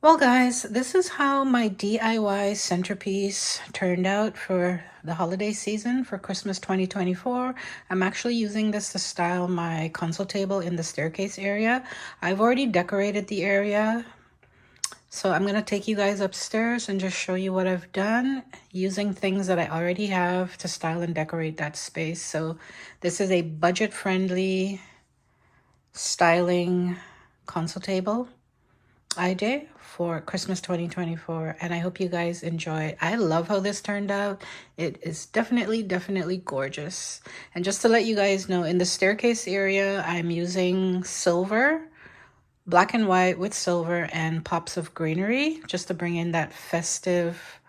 Well guys, this is how my DIY centerpiece turned out for the holiday season for Christmas 2024. I'm actually using this to style my console table in the staircase area. I've already decorated the area, so I'm going to take you guys upstairs and just show you what I've done using things that I already have to style and decorate that space. So this is a budget-friendly styling console table idea for Christmas 2024, and I hope you guys enjoy it. I love how this turned out. It is definitely gorgeous. And just to let you guys know, in the staircase area, I'm using silver, black and white with silver and pops of greenery just to bring in that festive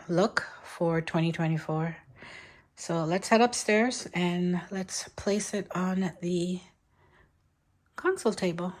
look for 2024. So let's head upstairs and let's place it on the console table.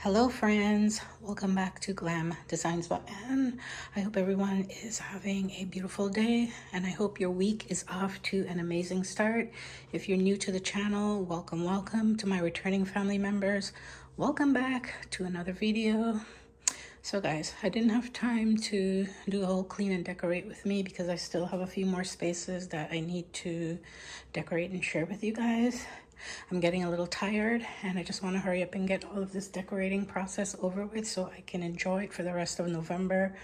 Hello friends, welcome back to Glam Designs by Anne. I hope everyone is having a beautiful day and I hope your week is off to an amazing start. If you're new to the channel, welcome to my returning family members. Welcome back to another video. So guys, I didn't have time to do a whole clean and decorate with me because I still have a few more spaces that I need to decorate and share with you guys. I'm getting a little tired and I just want to hurry up and get all of this decorating process over with so I can enjoy it for the rest of November,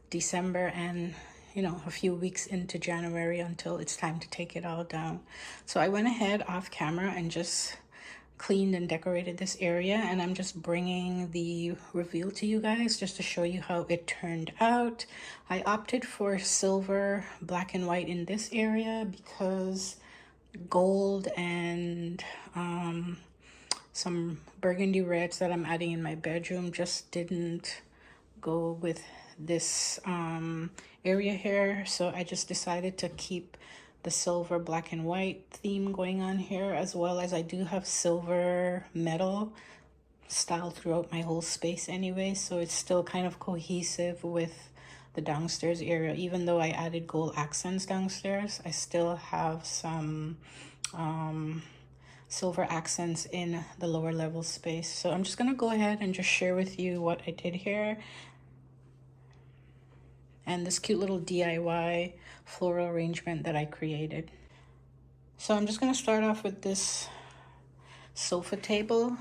December, and a few weeks into January until it's time to take it all down. So I went ahead off camera and just cleaned and decorated this area, and I'm just bringing the reveal to you guys just to show you how it turned out. I opted for silver, black and white in this area because gold and some burgundy reds that I'm adding in my bedroom just didn't go with this area here, so I just decided to keep the silver, black and white theme going on here, as well as I do have silver metal style throughout my whole space anyway, so it's still kind of cohesive with the downstairs area. Even though I added gold accents downstairs, I still have some silver accents in the lower level space. So I'm just gonna go ahead and just share with you what I did here and this cute little DIY floral arrangement that I created. So I'm just gonna start off with this sofa table,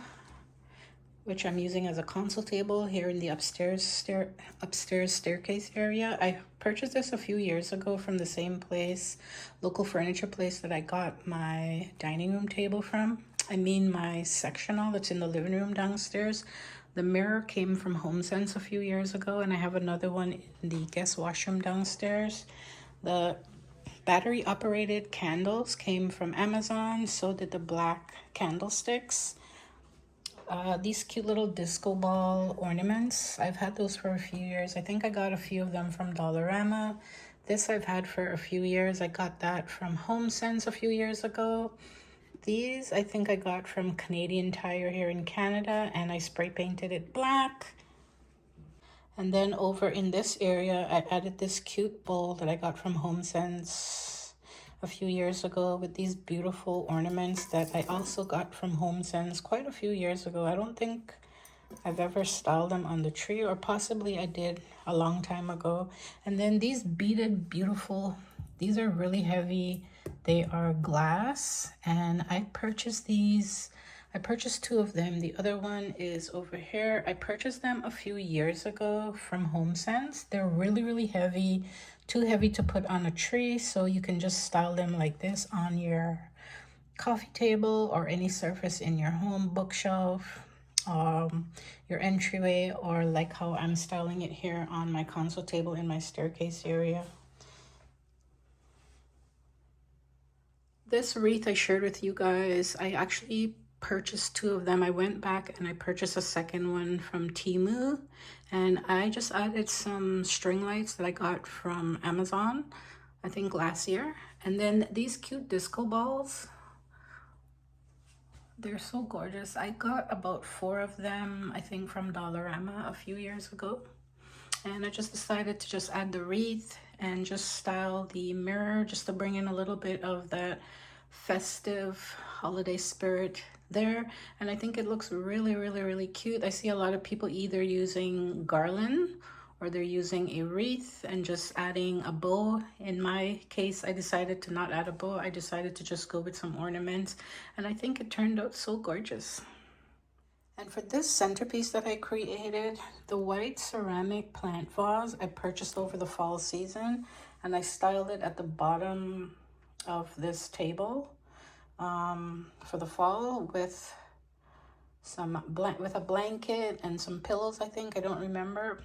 which I'm using as a console table here in the upstairs staircase area. I purchased this a few years ago from the same place, local furniture place that I got my dining room table from. I mean my sectional that's in the living room downstairs. The mirror came from HomeSense a few years ago, and I have another one in the guest washroom downstairs. The battery operated candles came from Amazon, so did the black candlesticks. These cute little disco ball ornaments, I've had those for a few years. I think I got a few of them from Dollarama. This I've had for a few years. I got that from HomeSense a few years ago. These I think I got from Canadian Tire here in Canada, and I spray painted it black. And then over in this area, I added this cute bowl that I got from HomeSense a few years ago with these beautiful ornaments that I also got from HomeSense quite a few years ago. I don't think I've ever styled them on the tree, or possibly I did a long time ago. And then these beaded beautiful, these are really heavy. They are glass, and I purchased these. I purchased two of them. The other one is over here. I purchased them a few years ago from HomeSense. They're really, really heavy, too heavy to put on a tree, so you can just style them like this on your coffee table or any surface in your home, bookshelf, your entryway, or like how I'm styling it here on my console table in my staircase area. This wreath I shared with you guys, I actually purchased two of them. I went back and I purchased a second one from Temu, and I just added some string lights that I got from Amazon, I think last year. And then these cute disco balls, they're so gorgeous. I got about 4 of them, I think from Dollarama a few years ago. And I just decided to just add the wreath and just style the mirror just to bring in a little bit of that festive holiday spirit there. And I think it looks really, really, really cute. I see a lot of people either using garland or they're using a wreath and just adding a bow. In my case, I decided to not add a bow. I decided to just go with some ornaments, and I think it turned out so gorgeous. And for this centerpiece that I created, the white ceramic plant vase I purchased over the fall season, and I styled it at the bottom of this table for the fall with a blanket and some pillows, I think. I don't remember.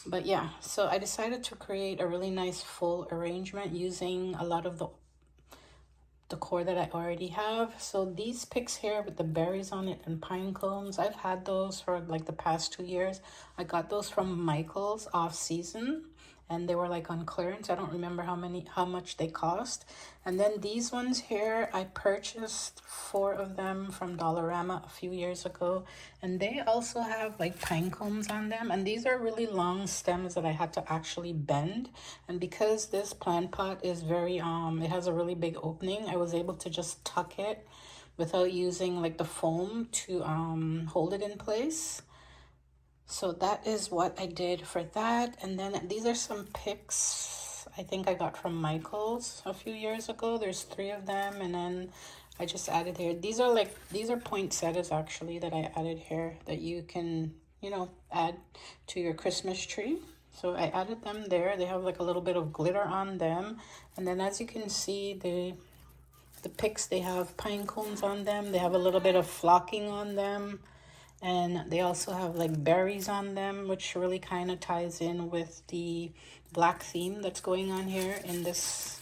But yeah, so I decided to create a really nice full arrangement using a lot of the decor that I already have. So these picks here with the berries on it and pine cones, I've had those for like the past 2 years. I got those from Michael's off season, and they were like on clearance. I don't remember how much they cost. And then these ones here, I purchased 4 of them from Dollarama a few years ago, and they also have like pine cones on them, and these are really long stems that I had to actually bend. And because this plant pot is very it has a really big opening, I was able to just tuck it without using like the foam to hold it in place. So that is what I did for that. And then these are some picks I think I got from Michael's a few years ago. There's 3 of them, and then I just added here. These are poinsettias actually that I added here that you can, you know, add to your Christmas tree. So I added them there. They have like a little bit of glitter on them. And then as you can see, the picks, they have pine cones on them. They have a little bit of flocking on them. And they also have like berries on them, which really kind of ties in with the black theme that's going on here in this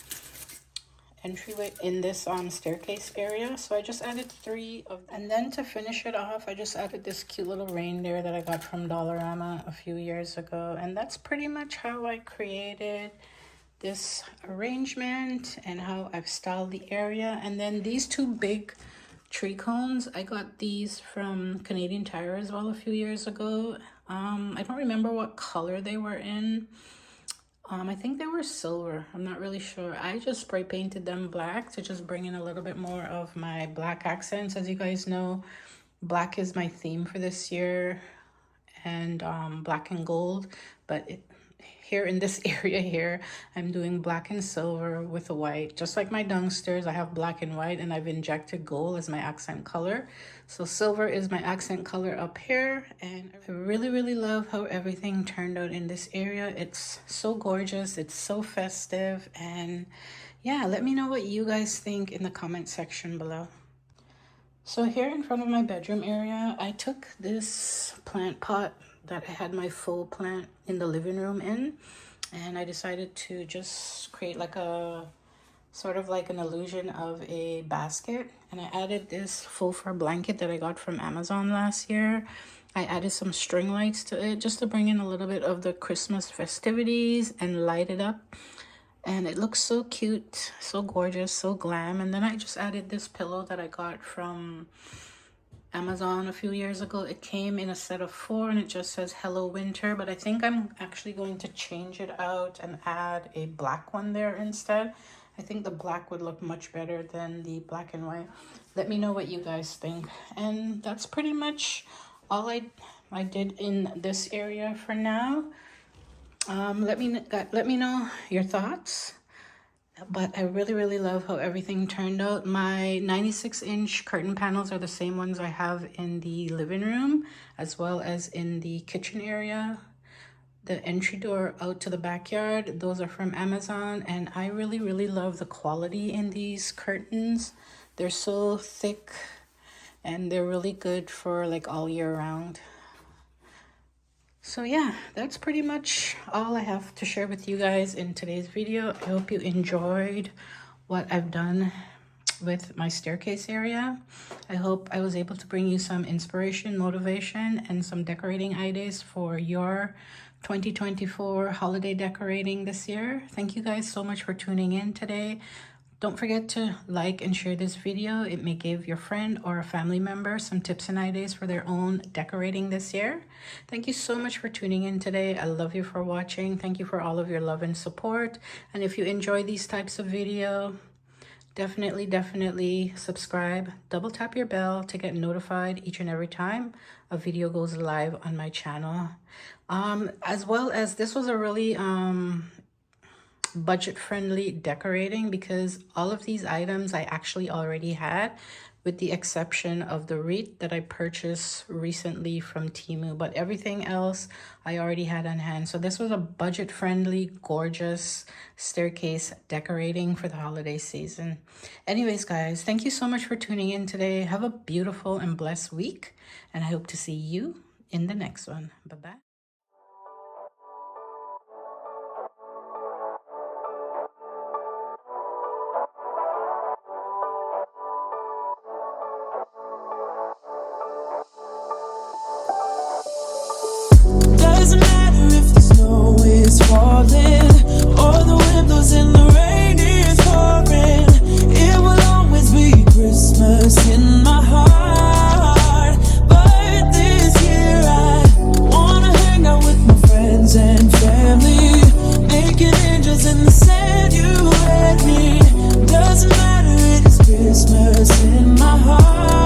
entryway, in this staircase area. So I just added 3 of them. And then to finish it off, I just added this cute little reindeer that I got from Dollarama a few years ago. And that's pretty much how I created this arrangement and how I've styled the area. And then these 2 big tree cones, I got these from Canadian Tire as well a few years ago. I don't remember what color they were in. I think they were silver. I'm not really sure. I just spray painted them black to just bring in a little bit more of my black accents. As you guys know, black is my theme for this year, and black and gold. But here in this area here, I'm doing black and silver with the white. Just like my downstairs, I have black and white, and I've injected gold as my accent color. So silver is my accent color up here, and I really, really love how everything turned out in this area. It's so gorgeous. It's so festive. And yeah, let me know what you guys think in the comment section below. So here in front of my bedroom area, I took this plant pot that I had my faux plant in the living room in, and I decided to just create like a sort of like an illusion of a basket. And I added this faux fur blanket that I got from Amazon last year. I added some string lights to it just to bring in a little bit of the Christmas festivities and light it up. And it looks so cute, so gorgeous, so glam. And then I just added this pillow that I got from Amazon a few years ago. It came in a set of 4, and it just says Hello Winter, but I think I'm actually going to change it out and add a black one there instead. I think the black would look much better than the black and white. Let me know what you guys think. And that's pretty much all I did in this area for now. Let me know your thoughts. But I really, really love how everything turned out. My 96-inch curtain panels are the same ones I have in the living room, as well as in the kitchen area. The entry door out to the backyard, those are from Amazon. And I really, really love the quality in these curtains. They're so thick, and they're really good for like all year round. So yeah, that's pretty much all I have to share with you guys in today's video. I hope you enjoyed what I've done with my staircase area. I hope I was able to bring you some inspiration, motivation, and some decorating ideas for your 2024 holiday decorating this year. Thank you guys so much for tuning in today. Don't forget to like and share this video. It may give your friend or a family member some tips and ideas for their own decorating this year. Thank you so much for tuning in today. I love you for watching. Thank you for all of your love and support. And if you enjoy these types of video, definitely subscribe. Double tap your bell to get notified each and every time a video goes live on my channel. As well as this was a really budget-friendly decorating, because all of these items I actually already had, with the exception of the wreath that I purchased recently from Temu, but everything else I already had on hand. So this was a budget-friendly, gorgeous staircase decorating for the holiday season. Anyways, guys, thank you so much for tuning in today. Have a beautiful and blessed week, and I hope to see you in the next one. Bye-bye. Doesn't matter if the snow is falling. tears in the sand you had me. Doesn't matter, it's Christmas in my heart.